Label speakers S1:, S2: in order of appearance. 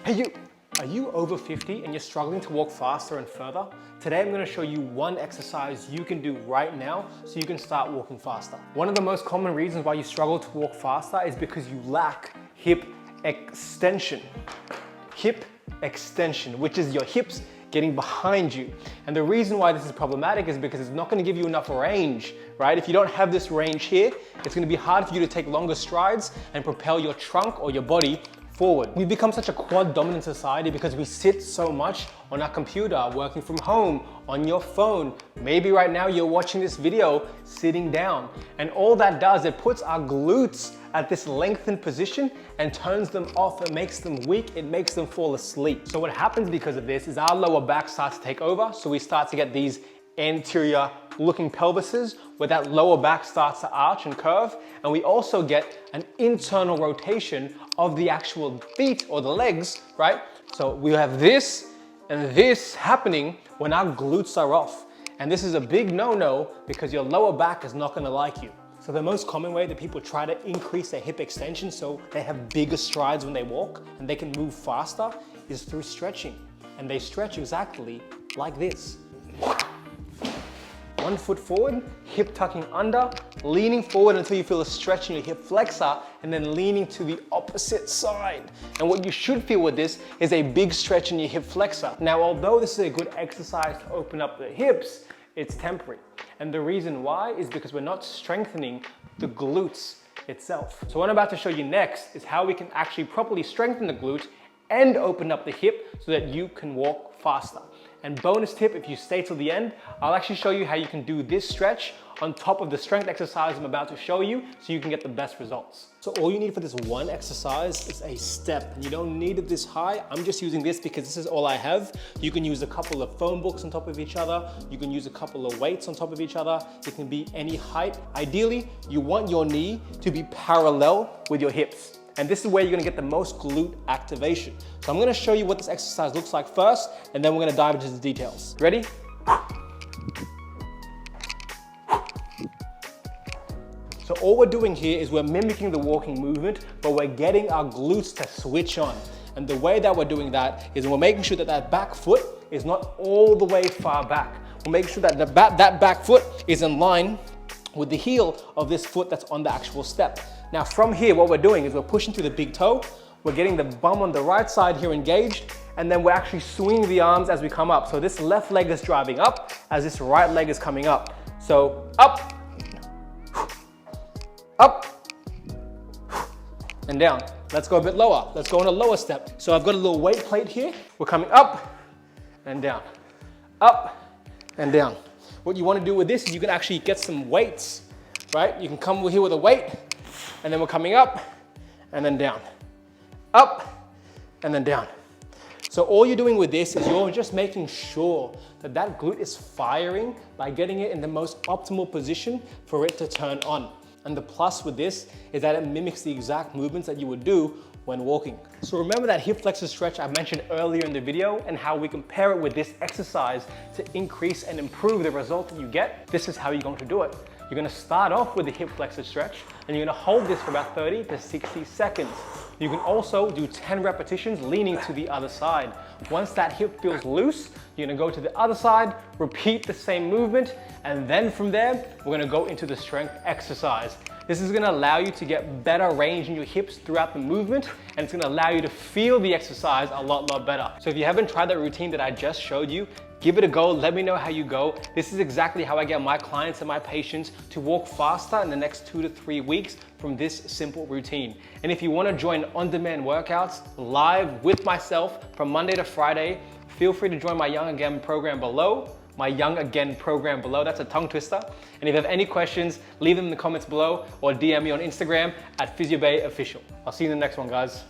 S1: Are you over 50 and you're struggling to walk faster and further? Today I'm going to show you one exercise you can do right now so you can start walking faster. One of the most common reasons why you struggle to walk faster is because you lack hip extension. Hip extension, which is your hips getting behind you. And the reason why this is problematic is because it's not going to give you enough range, right? If you don't have this range here, it's going to be hard for you to take longer strides and propel your trunk or your body forward. We've become such a quad dominant society because we sit so much on our computer, working from home, on your phone. Maybe right now you're watching this video sitting down. And all that does, it puts our glutes at this lengthened position and turns them off. It makes them weak, it makes them fall asleep. So what happens because of this is our lower back starts to take over. So we start to get these anterior looking pelvises where that lower back starts to arch and curve. And we also get an internal rotation of the actual feet or the legs, right? So we have this and this happening when our glutes are off. And this is a big no-no because your lower back is not gonna like you. So the most common way that people try to increase their hip extension so they have bigger strides when they walk and they can move faster is through stretching. And they stretch exactly like this. 1 foot forward, hip tucking under, leaning forward until you feel a stretch in your hip flexor, and then leaning to the opposite side. And what you should feel with this is a big stretch in your hip flexor. Now, although this is a good exercise to open up the hips, it's temporary. And the reason why is because we're not strengthening the glutes itself. So what I'm about to show you next is how we can actually properly strengthen the glute and open up the hip so that you can walk faster. And bonus tip, if you stay till the end, I'll actually show you how you can do this stretch on top of the strength exercise I'm about to show you so you can get the best results. So all you need for this one exercise is a step. And you don't need it this high. I'm just using this because this is all I have. You can use a couple of phone books on top of each other. You can use a couple of weights on top of each other. It can be any height. Ideally, you want your knee to be parallel with your hips. And this is where you're gonna get the most glute activation. So I'm gonna show you what this exercise looks like first, and then we're gonna dive into the details. Ready? So all we're doing here is we're mimicking the walking movement, but we're getting our glutes to switch on. And the way that we're doing that is we're making sure that that back foot is not all the way far back. We're making sure that that back foot is in line with the heel of this foot that's on the actual step. Now from here, what we're doing is we're pushing through the big toe, we're getting the bum on the right side here engaged, and then we're actually swinging the arms as we come up. So this left leg is driving up as this right leg is coming up. So up, up, and down. Let's go a bit lower. Let's go on a lower step. So I've got a little weight plate here. We're coming up and down, up and down. What you want to do with this is you can actually get some weights, right? You can come here with a weight, and then we're coming up and then down, up and then down. So all you're doing with this is you're just making sure that that glute is firing by getting it in the most optimal position for it to turn on. And the plus with this is that it mimics the exact movements that you would do when walking. So remember that hip flexor stretch I mentioned earlier in the video and how we compare it with this exercise to increase and improve the result that you get? This is how you're going to do it. You're gonna start off with the hip flexor stretch and you're gonna hold this for about 30 to 60 seconds. You can also do 10 repetitions leaning to the other side. Once that hip feels loose, you're gonna go to the other side, repeat the same movement, and then from there, we're gonna go into the strength exercise. This is gonna allow you to get better range in your hips throughout the movement, and it's gonna allow you to feel the exercise a lot better. So if you haven't tried that routine that I just showed you, give it a go, let me know how you go. This is exactly how I get my clients and my patients to walk faster in the next 2 to 3 weeks from this simple routine. And if you wanna join on-demand workouts live with myself from Monday to Friday, feel free to join my Young Again program below. My Young Again program below, that's a tongue twister. And if you have any questions, leave them in the comments below or DM me on Instagram at Physiobae Official. I'll see you in the next one, guys.